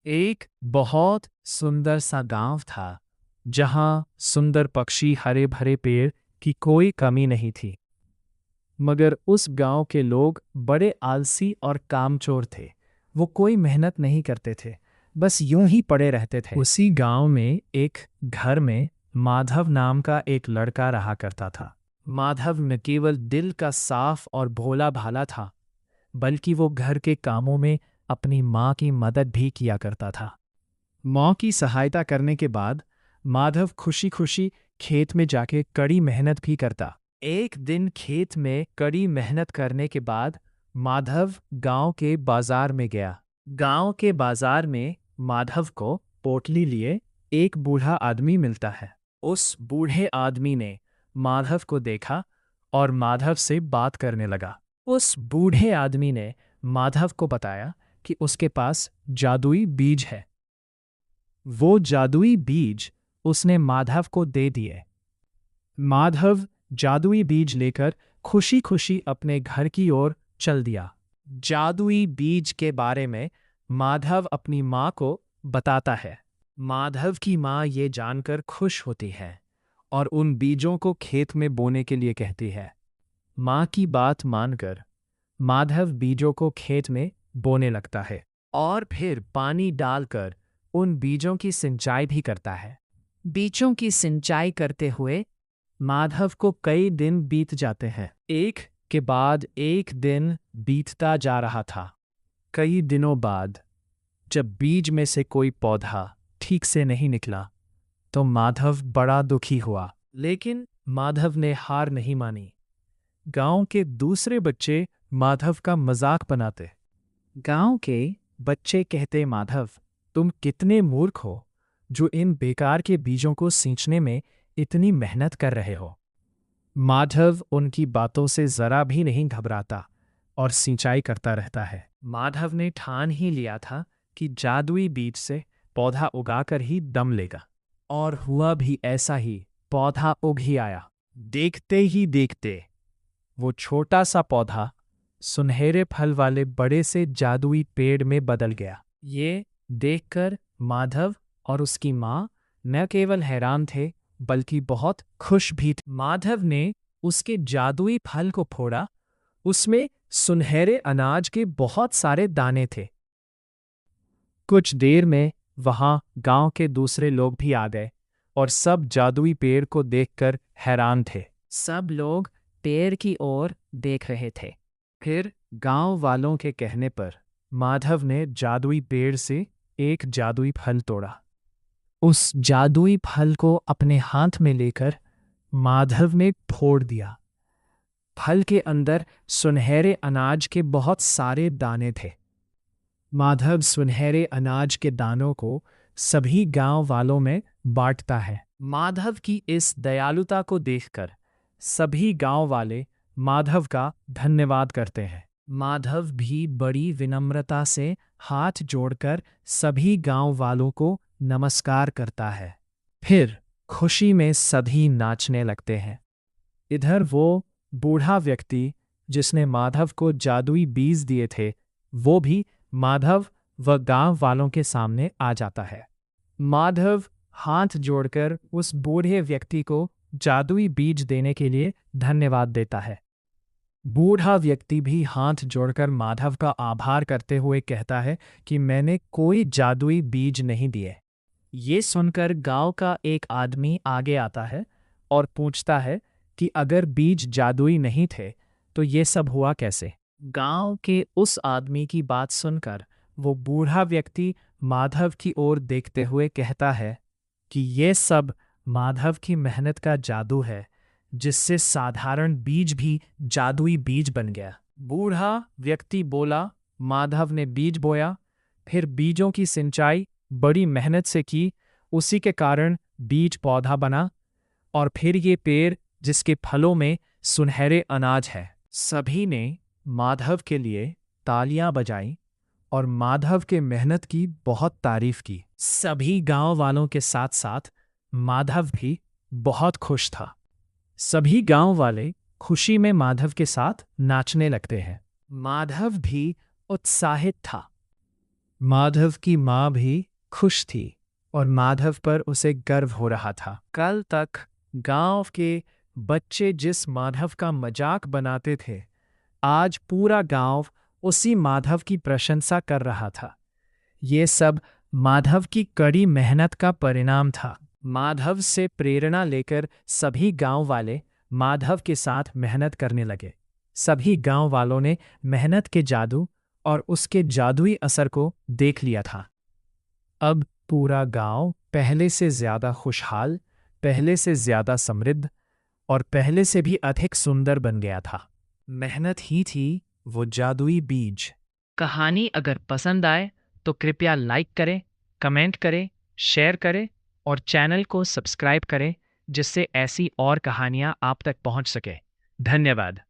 एक बहुत सुंदर सा गांव था जहां सुंदर पक्षी, हरे भरे पेड़ की कोई कमी नहीं थी। मगर उस गांव के लोग बड़े आलसी और कामचोर थे। वो कोई मेहनत नहीं करते थे, बस यूं ही पड़े रहते थे। उसी गांव में एक घर में माधव नाम का एक लड़का रहा करता था। माधव न केवल दिल का साफ और भोला भाला था, बल्कि वो घर के कामों में अपनी माँ की मदद भी किया करता था। माँ की सहायता करने के बाद माधव खुशी खुशी खेत में जाके कड़ी मेहनत भी करता। एक दिन खेत में कड़ी मेहनत करने के बाद माधव गांव के बाजार में गया। गांव के बाजार में माधव को पोटली लिए एक बूढ़ा आदमी मिलता है। उस बूढ़े आदमी ने माधव को देखा और माधव से बात करने लगा। उस बूढ़े आदमी ने माधव को बताया कि उसके पास जादुई बीज है। वो जादुई बीज उसने माधव को दे दिए। माधव जादुई बीज लेकर खुशी खुशी अपने घर की ओर चल दिया। जादुई बीज के बारे में माधव अपनी माँ को बताता है। माधव की माँ ये जानकर खुश होती है और उन बीजों को खेत में बोने के लिए कहती है। माँ की बात मानकर माधव बीजों को खेत में बोने लगता है और फिर पानी डालकर उन बीजों की सिंचाई भी करता है। बीजों की सिंचाई करते हुए माधव को कई दिन बीत जाते हैं। एक के बाद एक दिन बीतता जा रहा था। कई दिनों बाद जब बीज में से कोई पौधा ठीक से नहीं निकला तो माधव बड़ा दुखी हुआ। लेकिन माधव ने हार नहीं मानी। गांव के दूसरे बच्चे माधव का मजाक बनाते। गांव के बच्चे कहते, माधव, तुम कितने मूर्ख हो जो इन बेकार के बीजों को सींचने में इतनी मेहनत कर रहे हो। माधव उनकी बातों से जरा भी नहीं घबराता और सिंचाई करता रहता है। माधव ने ठान ही लिया था कि जादुई बीज से पौधा उगाकर ही दम लेगा। और हुआ भी ऐसा ही। पौधा उग ही आया। देखते ही देखते वो छोटा सा पौधा सुनहरे फल वाले बड़े से जादुई पेड़ में बदल गया। ये देखकर माधव और उसकी माँ न केवल हैरान थे बल्कि बहुत खुश भी थे। माधव ने उसके जादुई फल को फोड़ा। उसमें सुनहरे अनाज के बहुत सारे दाने थे। कुछ देर में वहां गांव के दूसरे लोग भी आ गए और सब जादुई पेड़ को देखकर हैरान थे। सब लोग पेड़ की ओर देख रहे थे। फिर गांव वालों के कहने पर माधव ने जादुई पेड़ से एक जादुई फल तोड़ा। उस जादुई फल को अपने हाथ में लेकर माधव ने फोड़ दिया। फल के अंदर सुनहरे अनाज के बहुत सारे दाने थे। माधव सुनहरे अनाज के दानों को सभी गांव वालों में बांटता है। माधव की इस दयालुता को देखकर सभी गांव वाले माधव का धन्यवाद करते हैं। माधव भी बड़ी विनम्रता से हाथ जोड़कर सभी गांव वालों को नमस्कार करता है। फिर खुशी में सभी नाचने लगते हैं। इधर वो बूढ़ा व्यक्ति जिसने माधव को जादुई बीज दिए थे, वो भी माधव व गांव वालों के सामने आ जाता है। माधव हाथ जोड़कर उस बूढ़े व्यक्ति को जादुई बीज देने के लिए धन्यवाद देता है। बूढ़ा व्यक्ति भी हाथ जोड़कर माधव का आभार करते हुए कहता है कि मैंने कोई जादुई बीज नहीं दिए। ये सुनकर गांव का एक आदमी आगे आता है और पूछता है कि अगर बीज जादुई नहीं थे तो ये सब हुआ कैसे। गांव के उस आदमी की बात सुनकर वो बूढ़ा व्यक्ति माधव की ओर देखते हुए कहता है कि ये सब माधव की मेहनत का जादू है, जिससे साधारण बीज भी जादुई बीज बन गया। बूढ़ा व्यक्ति बोला, माधव ने बीज बोया, फिर बीजों की सिंचाई बड़ी मेहनत से की, उसी के कारण बीज पौधा बना और फिर ये पेड़ जिसके फलों में सुनहरे अनाज है। सभी ने माधव के लिए तालियां बजाई और माधव के मेहनत की बहुत तारीफ की। सभी गांव वालों के साथ साथ माधव भी बहुत खुश था। सभी गांव वाले खुशी में माधव के साथ नाचने लगते हैं। माधव भी उत्साहित था। माधव की माँ भी खुश थी और माधव पर उसे गर्व हो रहा था। कल तक गांव के बच्चे जिस माधव का मजाक बनाते थे, आज पूरा गांव उसी माधव की प्रशंसा कर रहा था। ये सब माधव की कड़ी मेहनत का परिणाम था। माधव से प्रेरणा लेकर सभी गांव वाले माधव के साथ मेहनत करने लगे। सभी गांव वालों ने मेहनत के जादू और उसके जादुई असर को देख लिया था। अब पूरा गांव पहले से ज्यादा खुशहाल, पहले से ज्यादा समृद्ध और पहले से भी अधिक सुंदर बन गया था। मेहनत ही थी वो जादुई बीज। कहानी अगर पसंद आए तो कृपया लाइक करें, कमेंट करें, शेयर करें और चैनल को सब्सक्राइब करें, जिससे ऐसी और कहानियां आप तक पहुंच सके। धन्यवाद।